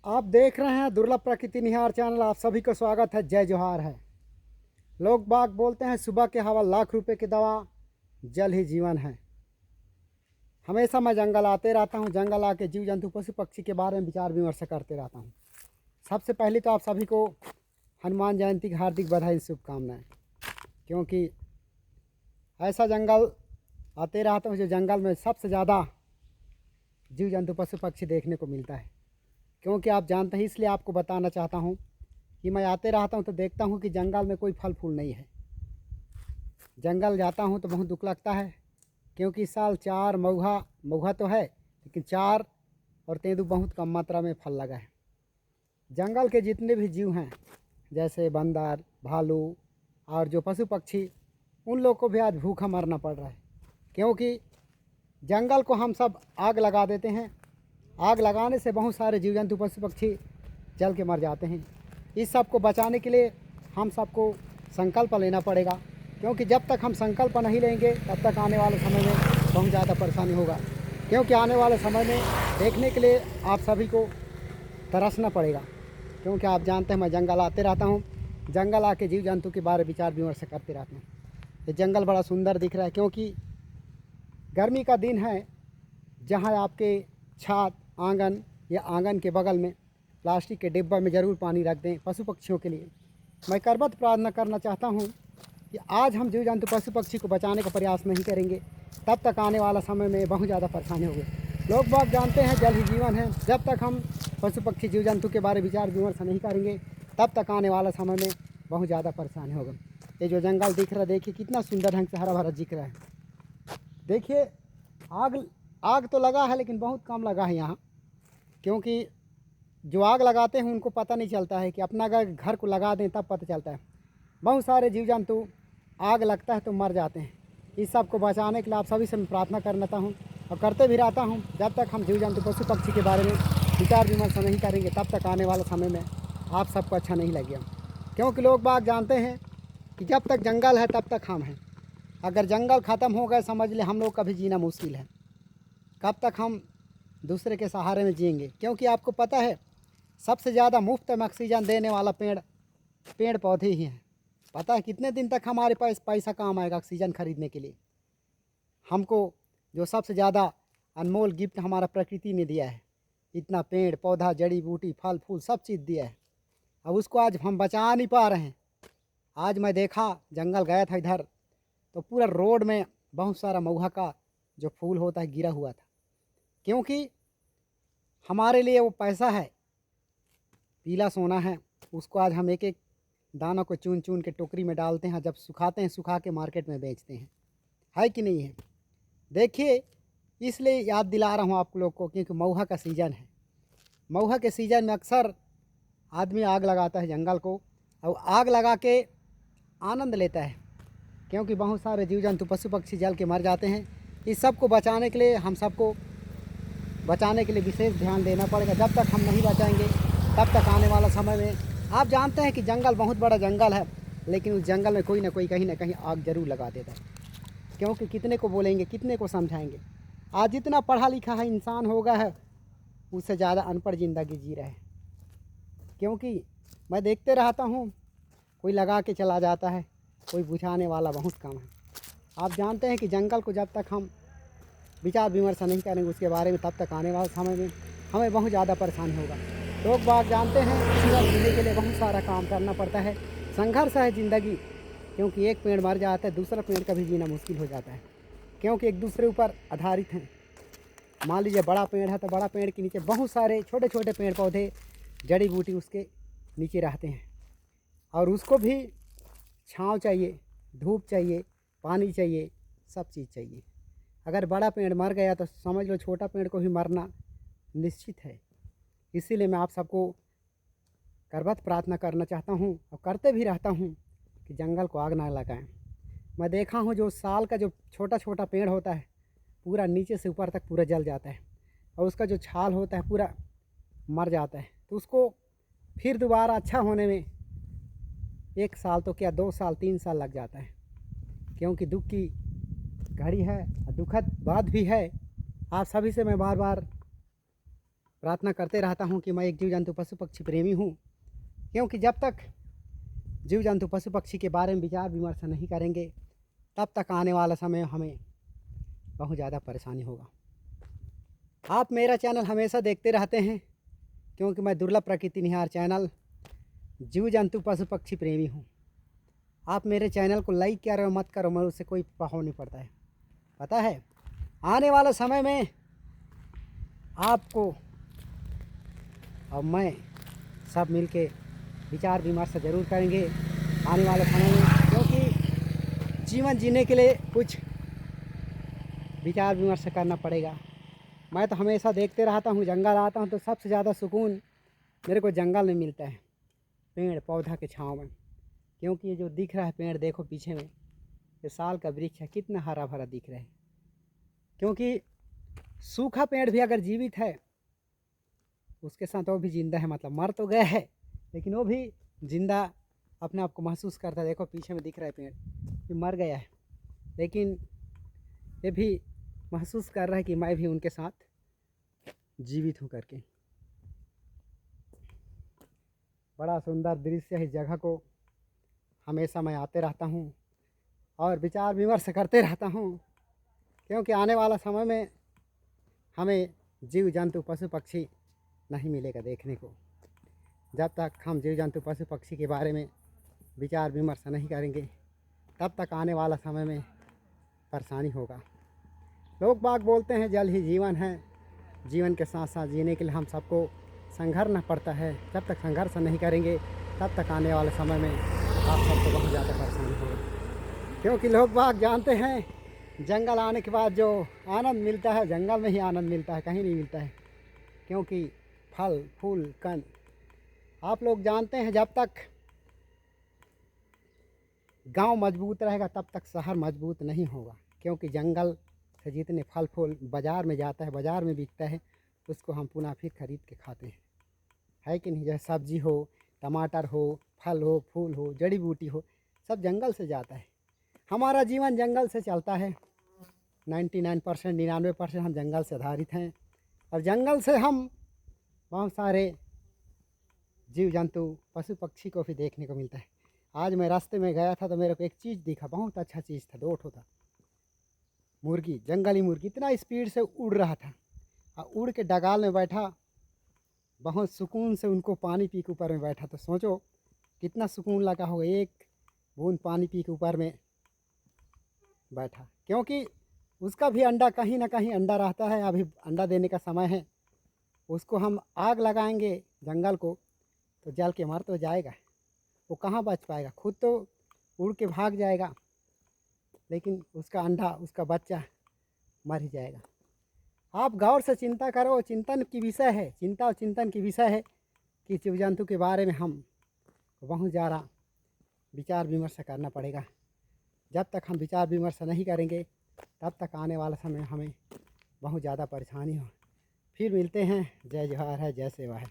आप देख रहे हैं दुर्लभ प्रकृति निहार चैनल। आप सभी को स्वागत है। जय जोहार है। लोग बाग बोलते हैं सुबह के हवा लाख रुपए की दवा, जल ही जीवन है। हमेशा मैं जंगल आते रहता हूँ। जंगल आके जीव जंतु पशु पक्षी के बारे में विचार विमर्श करते रहता हूँ। सबसे पहले तो आप सभी को हनुमान जयंती की हार्दिक बधाई, शुभकामनाएं। क्योंकि ऐसा जंगल आते रहता हूँ जो जंगल में सबसे ज़्यादा जीव जंतु पशु पक्षी देखने को मिलता है। क्योंकि आप जानते हैं, इसलिए आपको बताना चाहता हूँ कि मैं आते रहता हूँ तो देखता हूँ कि जंगल में कोई फल फूल नहीं है। जंगल जाता हूँ तो बहुत दुख लगता है, क्योंकि इस साल 4 महुआ तो है, लेकिन 4 और तेंदू बहुत कम मात्रा में फल लगा है। जंगल के जितने भी जीव हैं, जैसे बंदर, भालू और जो पशु पक्षी, उन लोग को भी आज भूखा मरना पड़ रहा है। क्योंकि जंगल को हम सब आग लगा देते हैं। आग लगाने से बहुत सारे जीव जंतु पशु पक्षी जल के मर जाते हैं। इस सब को बचाने के लिए हम सबको संकल्प लेना पड़ेगा। क्योंकि जब तक हम संकल्प नहीं लेंगे तब तक आने वाले समय में बहुत ज़्यादा परेशानी होगा। क्योंकि आने वाले समय में देखने के लिए आप सभी को तरसना पड़ेगा। क्योंकि आप जानते हैं मैं जंगल आते रहता हूँ। जंगल आके जीव जंतु के बारे में विचार विमर्श करते रहते हैं। ये जंगल बड़ा सुंदर दिख रहा है, क्योंकि गर्मी का दिन है, जहाँ आपके छत, आंगन या आंगन के बगल में प्लास्टिक के डिब्बा में ज़रूर पानी रख दें पशु पक्षियों के लिए। मैं करबद्ध प्रार्थना करना चाहता हूँ कि आज हम जीव जंतु पशु पक्षी को बचाने का प्रयास नहीं करेंगे, तब तक आने वाला समय में बहुत ज़्यादा परेशानी होगी। लोग बाग जानते हैं जल ही जीवन है। जब तक हम पशु पक्षी जीव जंतु के बारे में विचार विमर्श नहीं करेंगे, तब तक आने वाला समय में बहुत ज़्यादा परेशानी होगा। ये जो जंगल दिख रहा है, देखिए कितना सुंदर ढंग से हरा भरा दिख रहा है। देखिए आग तो लगा है, लेकिन बहुत कम लगा है यहाँ। क्योंकि जो आग लगाते हैं उनको पता नहीं चलता है कि अपना अगर घर को लगा दें तब पता चलता है। बहुत सारे जीव जंतु आग लगता है तो मर जाते हैं। इस सब को बचाने के लिए आप सभी से मैं प्रार्थना करता हूँ और करते भी रहता हूँ। जब तक हम जीव जंतु पशु पक्षी के बारे में विचार विमर्श नहीं करेंगे, तब तक आने वाले समय में आप सबको अच्छा नहीं लगेगा। क्योंकि लोग बाग जानते हैं कि जब तक जंगल है तब तक हम हैं। अगर जंगल ख़त्म हो गए, समझ ले हम लोग का भी जीना मुश्किल है। कब तक हम दूसरे के सहारे में जिएंगे। क्योंकि आपको पता है, सबसे ज़्यादा मुफ्त में ऑक्सीजन देने वाला पेड़ पौधे ही हैं। पता है कितने दिन तक हमारे पास पैसा काम आएगा ऑक्सीजन खरीदने के लिए। हमको जो सबसे ज़्यादा अनमोल गिफ्ट हमारा प्रकृति ने दिया है, इतना पेड़ पौधा, जड़ी बूटी, फल फूल सब चीज़ दिया है, अब उसको आज हम बचा नहीं पा रहे हैं। आज मैं देखा, जंगल गया था इधर, तो पूरा रोड में बहुत सारा महुआ का जो फूल होता है गिरा हुआ था। क्योंकि हमारे लिए वो पैसा है, पीला सोना है। उसको आज हम एक एक दाना को चुन चुन के टोकरी में डालते हैं, जब सुखाते हैं सुखा के मार्केट में बेचते हैं। है कि नहीं है? देखिए, इसलिए याद दिला रहा हूँ आप लोग को, क्योंकि महुआ का सीज़न है। महुआ के सीज़न में अक्सर आदमी आग लगाता है जंगल को, और आग लगा के आनंद लेता है। क्योंकि बहुत सारे जीव जंतु पशु पक्षी जल के मर जाते हैं। इस सब को बचाने के लिए हम सबको बचाने के लिए विशेष ध्यान देना पड़ेगा। जब तक हम नहीं बचाएंगे, तब तक आने वाला समय में आप जानते हैं कि जंगल बहुत बड़ा जंगल है, लेकिन उस जंगल में कोई ना कोई कहीं ना कहीं आग ज़रूर लगा देता है। क्योंकि कितने को बोलेंगे, कितने को समझाएंगे। आज जितना पढ़ा लिखा है इंसान होगा है, उससे ज़्यादा अनपढ़ ज़िंदगी जी रहे हैं। क्योंकि मैं देखते रहता हूँ, कोई लगा के चला जाता है, कोई बुझाने वाला बहुत कम है। आप जानते हैं कि जंगल को जब तक हम विचार विमर्श नहीं करेंगे उसके बारे में, तब तक आने वाले समय में हमें बहुत ज़्यादा परेशानी होगा। लोग बाग जानते हैं, जीवन जीने के लिए बहुत सारा काम करना पड़ता है, संघर्ष है ज़िंदगी। क्योंकि एक पेड़ मर जाता है, दूसरा पेड़ का भी जीना मुश्किल हो जाता है। क्योंकि एक दूसरे ऊपर आधारित हैं। मान लीजिए बड़ा पेड़ है तो बड़ा पेड़ के नीचे बहुत सारे छोटे छोटे पेड़ पौधे, जड़ी बूटी उसके नीचे रहते हैं, और उसको भी छाँव चाहिए, धूप चाहिए, पानी चाहिए, सब चीज़ चाहिए। अगर बड़ा पेड़ मर गया तो समझ लो छोटा पेड़ को भी मरना निश्चित है। इसीलिए मैं आप सबको करबद्ध प्रार्थना करना चाहता हूँ और करते भी रहता हूँ कि जंगल को आग ना लगाएं। मैं देखा हूँ, जो साल का जो छोटा छोटा पेड़ होता है, पूरा नीचे से ऊपर तक पूरा जल जाता है, और उसका जो छाल होता है पूरा मर जाता है। तो उसको फिर दोबारा अच्छा होने में 1 साल तो क्या 2 साल 3 साल लग जाता है। क्योंकि दुख की घड़ी है और दुखद बात भी है। आप सभी से मैं बार बार प्रार्थना करते रहता हूँ कि मैं एक जीव जंतु पशु पक्षी प्रेमी हूँ, क्योंकि जब तक जीव जंतु पशु पक्षी के बारे में विचार विमर्श नहीं करेंगे तब तक आने वाला समय हमें बहुत ज़्यादा परेशानी होगा। आप मेरा चैनल हमेशा देखते रहते हैं, क्योंकि मैं दुर्लभ प्रकृति निहार चैनल जीव जंतु पशु पक्षी प्रेमी हूँ। आप मेरे चैनल को लाइक करो मत करो, मैं उससे कोई प्रभाव नहीं पड़ता है। पता है आने वाला समय में आपको और मैं सब मिलके विचार विमर्श ज़रूर करेंगे आने वाले समय में, क्योंकि जीवन जीने के लिए कुछ विचार विमर्श करना पड़ेगा। मैं तो हमेशा देखते रहता हूँ, जंगल आता हूँ तो सबसे ज़्यादा सुकून मेरे को जंगल में मिलता है, पेड़ पौधा के छाँव में। क्योंकि ये जो दिख रहा है पेड़ देखो पीछे में, ये साल का वृक्ष है, कितना हरा भरा दिख रहा है। क्योंकि सूखा पेड़ भी अगर जीवित है उसके साथ वो भी जिंदा है, मतलब मर तो गया है लेकिन वो भी जिंदा अपने आप को महसूस करता है। देखो पीछे में दिख रहा है पेड़, ये मर गया है लेकिन ये भी महसूस कर रहा है कि मैं भी उनके साथ जीवित हूँ करके। बड़ा सुंदर दृश्य है। इस जगह को हमेशा मैं आते रहता हूँ और विचार विमर्श करते रहता हूँ, क्योंकि आने वाला समय में हमें जीव जंतु पशु पक्षी नहीं मिलेगा देखने को। जब तक हम जीव जंतु पशु पक्षी के बारे में विचार विमर्श नहीं करेंगे तब तक आने वाला समय में परेशानी होगा। लोग बाग बोलते हैं जल ही जीवन है, जीवन के साथ साथ जीने के लिए हम सबको संघर्षना पड़ता है। जब तक संघर्ष नहीं करेंगे तब तक आने वाले समय में आप सबको बहुत ज़्यादा परेशानी होगा। क्योंकि लोग बाग जानते हैं जंगल आने के बाद जो आनंद मिलता है जंगल में ही आनंद मिलता है, कहीं नहीं मिलता है। क्योंकि फल फूल कण आप लोग जानते हैं, जब तक गांव मजबूत रहेगा तब तक शहर मजबूत नहीं होगा। क्योंकि जंगल से जितने फल फूल बाज़ार में जाता है, बाज़ार में बिकता है, उसको हम पुनः फिर खरीद के खाते हैं, है कि नहीं। जैसे सब्जी हो, टमाटर हो, फल हो, फूल हो, जड़ी बूटी हो, सब जंगल से जाता है। हमारा जीवन जंगल से चलता है। 99% 99% हम जंगल से आधारित हैं और जंगल से हम बहुत सारे जीव जंतु पशु पक्षी को भी देखने को मिलता है। आज मैं रास्ते में गया था तो मेरे को एक चीज़ दिखा, बहुत अच्छा चीज़ था, 2 ठो था मुर्गी, जंगली मुर्गी। इतना स्पीड से उड़ रहा था और उड़ के डगाल में बैठा, बहुत सुकून से उनको पानी पी के ऊपर में बैठा। तो सोचो कितना सुकून लगा होगा, एक बूंद पानी पी के ऊपर में बैठा। क्योंकि उसका भी अंडा कहीं ना कहीं अंडा रहता है, अभी अंडा देने का समय है। उसको हम आग लगाएंगे जंगल को तो जल के मर तो जाएगा, वो कहाँ बच पाएगा, खुद तो उड़ के भाग जाएगा लेकिन उसका अंडा उसका बच्चा मर ही जाएगा। आप गौर से चिंता करो, चिंतन की विषय है, चिंता और चिंतन की विषय है कि जीव जंतु के बारे में हम बहुत ज़्यादा विचार विमर्श करना पड़ेगा। जब तक हम विचार विमर्श नहीं करेंगे तब तक आने वाला समय हमें बहुत ज़्यादा परेशानी हो। फिर मिलते हैं। जय जोहार है, जय सेवा है।